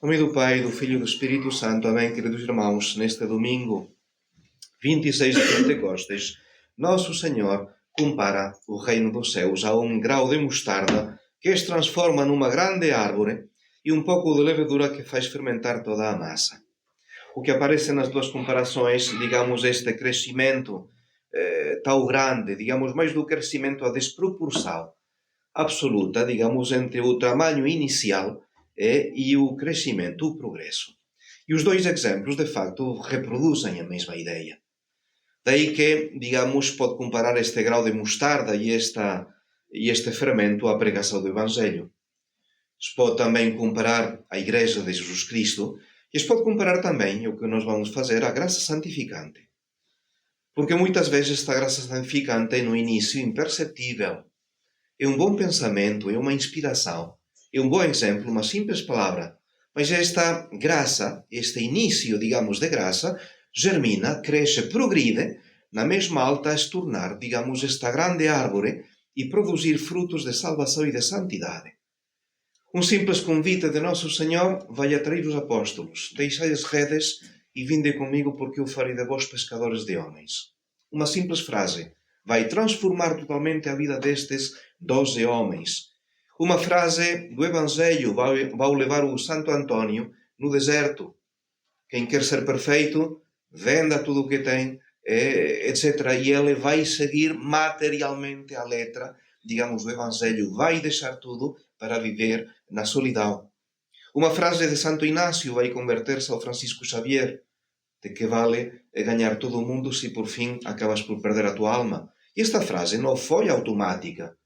Nome do Pai, do Filho e do Espírito Santo. Amém, queridos irmãos. Neste domingo, 26 de Pentecostes, Nosso Senhor compara o reino dos céus a um grão de mostarda que se transforma numa grande árvore e um pouco de levedura que faz fermentar toda a massa. O que aparece nas duas comparações, digamos, este crescimento tão grande, digamos, mais do crescimento, a desproporção absoluta, digamos, entre o tamanho inicial e o crescimento, o progresso. E os dois exemplos, de facto, reproduzem a mesma ideia. Daí que, digamos, pode comparar este grau de mostarda e este fermento à pregação do Evangelho. Se pode também comparar a Igreja de Jesus Cristo e se pode comparar também o que nós vamos fazer à graça santificante. Porque muitas vezes esta graça santificante, no início, imperceptível. É um bom pensamento, é uma inspiração, é um bom exemplo, uma simples palavra. Mas esta graça, este início, digamos, de graça, germina, cresce, progride, na mesma alta a se tornar, digamos, esta grande árvore e produzir frutos de salvação e de santidade. Um simples convite de Nosso Senhor vai atrair os apóstolos. Deixai as redes e vinde comigo porque eu farei de vós pescadores de homens. Uma simples frase vai transformar totalmente a vida destes 12 homens. Uma frase do Evangelho vai levar o Santo Antônio no deserto. Quem quer ser perfeito, venda tudo o que tem, etc. E ele vai seguir materialmente a letra, digamos, do Evangelho. Vai deixar tudo para viver na solidão. Uma frase de Santo Inácio vai converter-se ao Francisco Xavier. De que vale ganhar todo o mundo se por fim acabas por perder a tua alma? E esta frase não foi automática.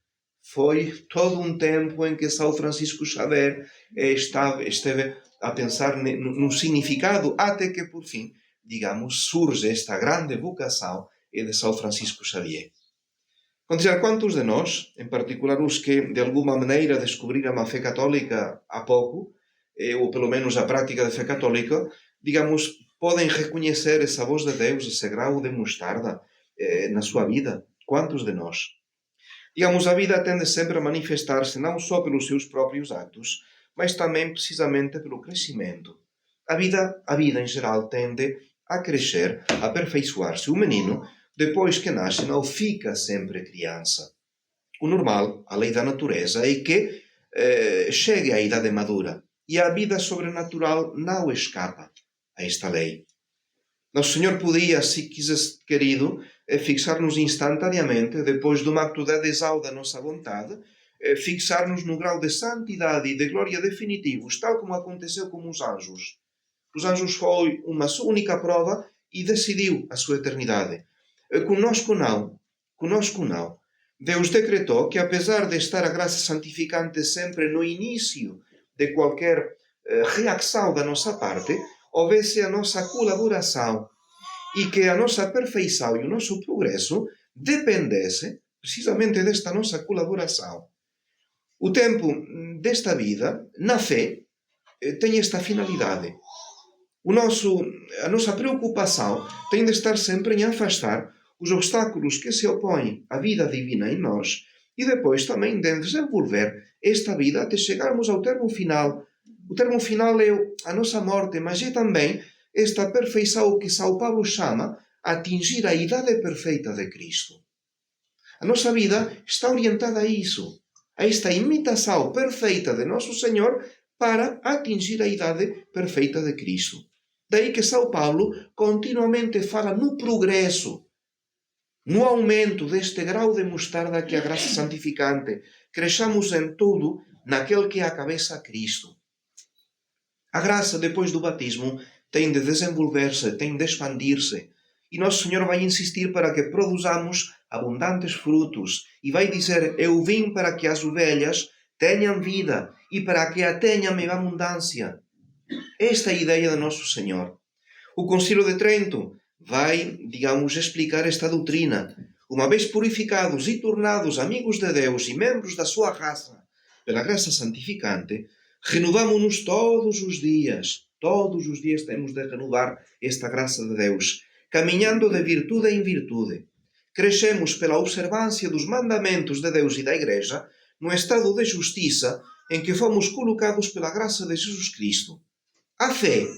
Foi todo um tempo em que São Francisco Xavier esteve a pensar no significado, até que por fim, digamos, surge esta grande vocação de São Francisco Xavier. Quantos de nós, em particular os que de alguma maneira descobriram a fé católica há pouco, ou pelo menos a prática da fé católica, digamos, podem reconhecer essa voz de Deus, esse grau de mostarda na sua vida? Quantos de nós? Digamos, a vida tende sempre a manifestar-se não só pelos seus próprios atos, mas também precisamente pelo crescimento. A vida em geral tende a crescer, a aperfeiçoar-se. O menino, depois que nasce, não fica sempre criança. O normal, a lei da natureza, é que chegue à idade madura. E a vida sobrenatural não escapa a esta lei. Nosso Senhor podia, se quisesse querido, fixar-nos instantaneamente, depois de um acto de adesão da nossa vontade, fixar-nos no grau de santidade e de glória definitivos, tal como aconteceu com os anjos. Os anjos foi uma única prova e decidiu a sua eternidade. Conosco não. Conosco não. Deus decretou que, apesar de estar a graça santificante sempre no início de qualquer reação da nossa parte, houvesse a nossa colaboração e que a nossa perfeição e o nosso progresso dependesse precisamente desta nossa colaboração. O tempo desta vida, na fé, tem esta finalidade. A nossa preocupação tem de estar sempre em afastar os obstáculos que se opõem à vida divina em nós e depois também de desenvolver esta vida até chegarmos ao termo final. O termo final é a nossa morte, mas é também esta perfeição que São Paulo chama atingir a idade perfeita de Cristo. A nossa vida está orientada a isso, a esta imitação perfeita de Nosso Senhor para atingir a idade perfeita de Cristo. Daí que São Paulo continuamente fala no progresso, no aumento deste grau de mostarda que é a graça santificante. Cresçamos em tudo naquele que é a cabeça, Cristo. A graça, depois do batismo, tem de desenvolver-se, tem de expandir-se. E Nosso Senhor vai insistir para que produzamos abundantes frutos. E vai dizer, eu vim para que as ovelhas tenham vida e para que a tenham em abundância. Esta é a ideia de Nosso Senhor. O Concílio de Trento vai, digamos, explicar esta doutrina. Uma vez purificados e tornados amigos de Deus e membros da sua raça, pela graça santificante, renovamo-nos todos os dias. Todos os dias temos de renovar esta graça de Deus, caminhando de virtude em virtude. Crescemos pela observância dos mandamentos de Deus e da Igreja, no estado de justiça em que fomos colocados pela graça de Jesus Cristo. A fé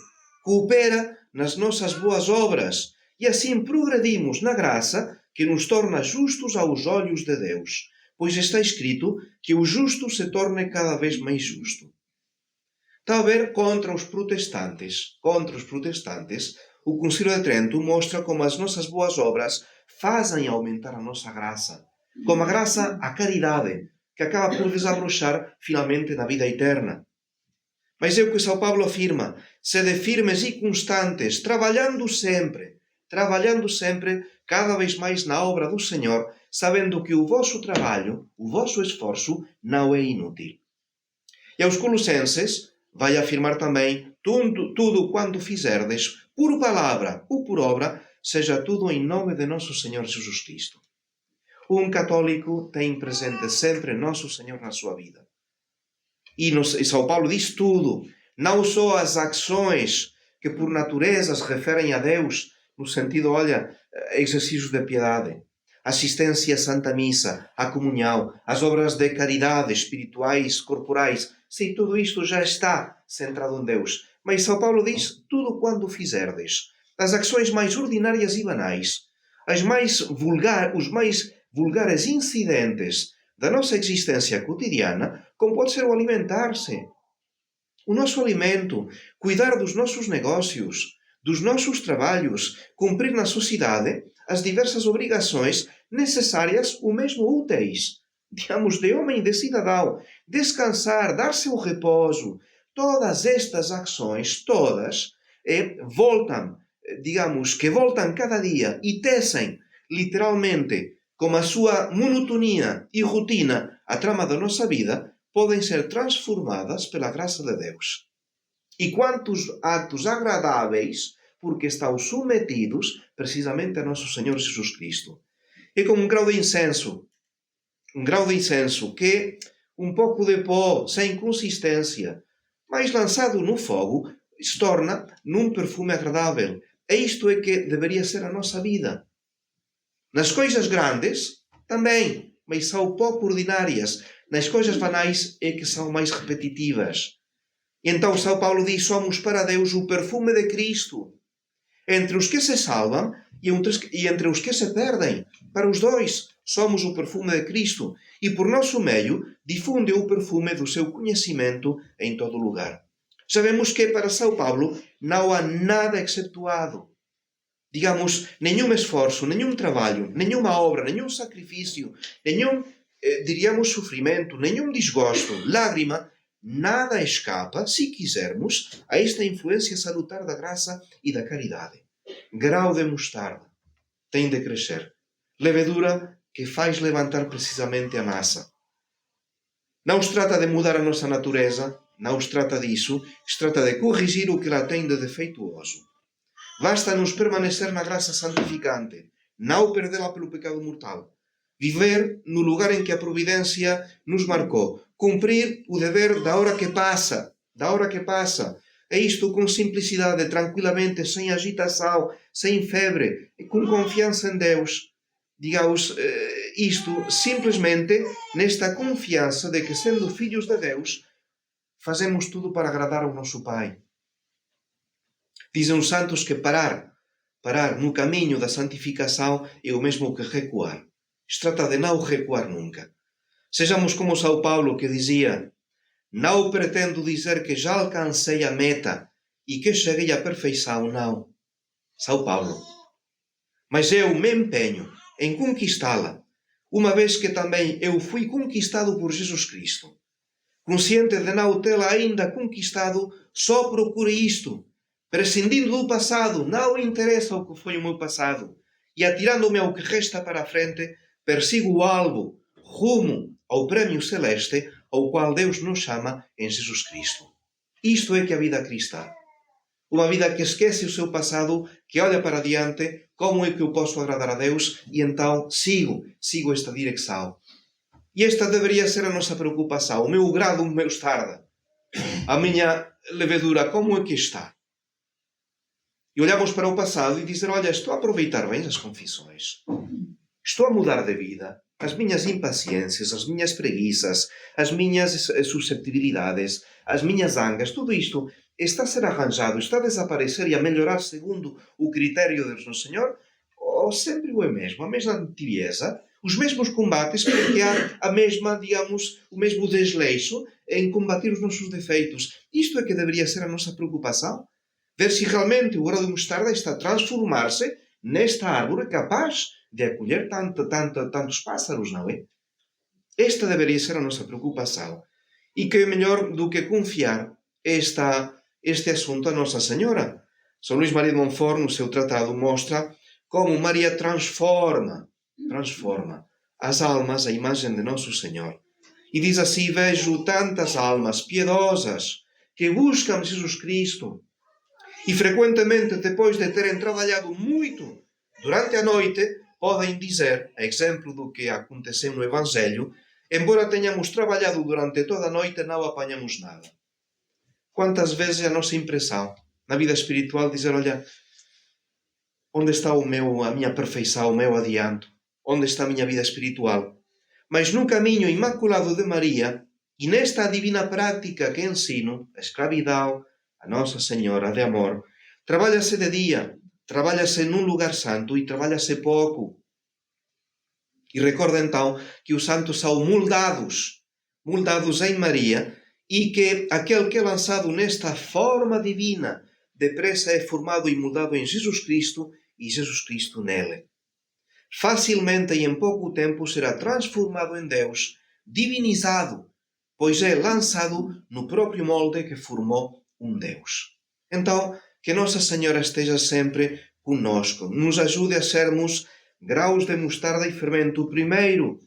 coopera nas nossas boas obras e assim progredimos na graça que nos torna justos aos olhos de Deus, pois está escrito que o justo se torne cada vez mais justo. Está a ver contra os protestantes, o Concílio de Trento mostra como as nossas boas obras fazem aumentar a nossa graça, como a graça, a caridade, que acaba por desabrochar finalmente na vida eterna. Mas é o que São Paulo afirma: sede firmes e constantes, trabalhando sempre, cada vez mais na obra do Senhor, sabendo que o vosso trabalho, o vosso esforço, não é inútil. E aos Colossenses vai afirmar também: tudo quanto fizerdes, por palavra ou por obra, seja tudo em nome de nosso Senhor Jesus Cristo. Um católico tem presente sempre nosso Senhor na sua vida. E São Paulo diz tudo, não só as ações que por natureza se referem a Deus, no sentido, exercícios de piedade, assistência à Santa Missa, à comunhão, as obras de caridade espirituais, corporais. Sim, tudo isto já está centrado em Deus. Mas São Paulo diz, tudo quanto fizerdes, as ações mais ordinárias e banais, os mais vulgares incidentes da nossa existência cotidiana, como pode ser o alimentar-se, o nosso alimento, cuidar dos nossos negócios, dos nossos trabalhos, cumprir na sociedade as diversas obrigações necessárias ou mesmo úteis, digamos, de homem e de cidadão, descansar, dar-se o repouso. Todas estas ações, voltam cada dia e tecem, literalmente, como a sua monotonia e rotina, a trama da nossa vida, podem ser transformadas pela graça de Deus. E quantos atos agradáveis, porque estão submetidos precisamente a nosso Senhor Jesus Cristo. É como um grau de incenso que um pouco de pó, sem consistência, mas lançado no fogo, se torna num perfume agradável. E isto é que deveria ser a nossa vida. Nas coisas grandes, também, mas são pouco ordinárias. Nas coisas banais é que são mais repetitivas. E então São Paulo diz, somos para Deus o perfume de Cristo. Entre os que se salvam e entre os que se perdem. Para os dois, somos o perfume de Cristo. E por nosso meio, difunde o perfume do seu conhecimento em todo lugar. Sabemos que para São Paulo não há nada exceptuado. Digamos, nenhum esforço, nenhum trabalho, nenhuma obra, nenhum sacrifício, nenhum, sofrimento, nenhum desgosto, lágrima, nada escapa, se quisermos, a esta influência salutar da graça e da caridade. Grau de mostarda tem de crescer. Levedura que faz levantar precisamente a massa. Não se trata de mudar a nossa natureza, não se trata disso, se trata de corrigir o que ela tem de defeituoso. Basta-nos permanecer na graça santificante, não perdê-la pelo pecado mortal. Viver no lugar em que a providência nos marcou. Cumprir o dever da hora que passa. É isto com simplicidade, tranquilamente, sem agitação, sem febre, com confiança em Deus. Digamos, isto simplesmente nesta confiança de que, sendo filhos de Deus, fazemos tudo para agradar ao nosso Pai. Dizem os santos que parar no caminho da santificação é o mesmo que recuar. Se trata de não recuar nunca. Sejamos como São Paulo, que dizia: não pretendo dizer que já alcancei a meta e que cheguei à perfeição, não. São Paulo. Mas eu me empenho em conquistá-la, uma vez que também eu fui conquistado por Jesus Cristo. Consciente de não tê-la ainda conquistado, só procuro isto. Prescindindo do passado, não interessa o que foi o meu passado. E atirando-me ao que resta para a frente, persigo o alvo, rumo ao prémio celeste, ao qual Deus nos chama em Jesus Cristo. Isto é que a vida cristã. Uma vida que esquece o seu passado, que olha para adiante, como é que eu posso agradar a Deus, e então sigo esta direção. E esta deveria ser a nossa preocupação, o meu grado, o meu mostarda, a minha levedura, como é que está? E olhamos para o passado e dizer, olha, estou a aproveitar bem as confissões. Estou a mudar de vida. As minhas impaciências, as minhas preguiças, as minhas susceptibilidades, as minhas zangas, tudo isto está a ser arranjado, está a desaparecer e a melhorar segundo o critério de Nosso Senhor? Ou sempre o mesmo, a mesma tibieza, os mesmos combates, porque há a mesma, digamos, o mesmo desleixo em combater os nossos defeitos? Isto é que deveria ser a nossa preocupação? Ver se realmente o grão de mostarda está a transformar-se nesta árvore capaz de acolher tantos pássaros, não é? Esta deveria ser a nossa preocupação. E que é melhor do que confiar este assunto a Nossa Senhora. São Luís Maria de Montfort, no seu tratado, mostra como Maria transforma as almas à imagem de Nosso Senhor. E diz assim: vejo tantas almas piedosas que buscam Jesus Cristo e frequentemente, depois de terem trabalhado muito durante a noite, podem dizer, a exemplo do que aconteceu no Evangelho, embora tenhamos trabalhado durante toda a noite, não apanhamos nada. Quantas vezes a nossa impressão na vida espiritual dizer: olha, onde está a minha perfeição, o meu adianto? Onde está a minha vida espiritual? Mas no caminho imaculado de Maria, e nesta divina prática que ensino, a escravidão, a Nossa Senhora de amor, trabalha-se de dia, trabalha-se num lugar santo e trabalha-se pouco. E recorda então que os santos são moldados em Maria, e que aquele que é lançado nesta forma divina, depressa é formado e moldado em Jesus Cristo e Jesus Cristo nele. Facilmente e em pouco tempo será transformado em Deus, divinizado, pois é lançado no próprio molde que formou um Deus. Então, que Nossa Senhora esteja sempre conosco, nos ajude a sermos graus de mostarda e fermento, primeiro,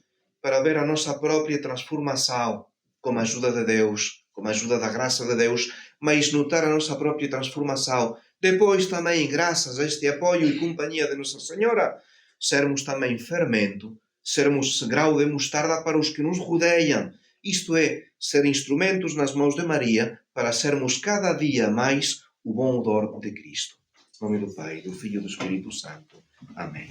para ver a nossa própria transformação, com a ajuda de Deus, com a ajuda da graça de Deus, mas notar a nossa própria transformação. Depois também, graças a este apoio e companhia de Nossa Senhora, sermos também fermento, sermos grau de mostarda para os que nos rodeiam, isto é, ser instrumentos nas mãos de Maria para sermos cada dia mais o bom odor de Cristo. Em nome do Pai, do Filho e do Espírito Santo. Amém.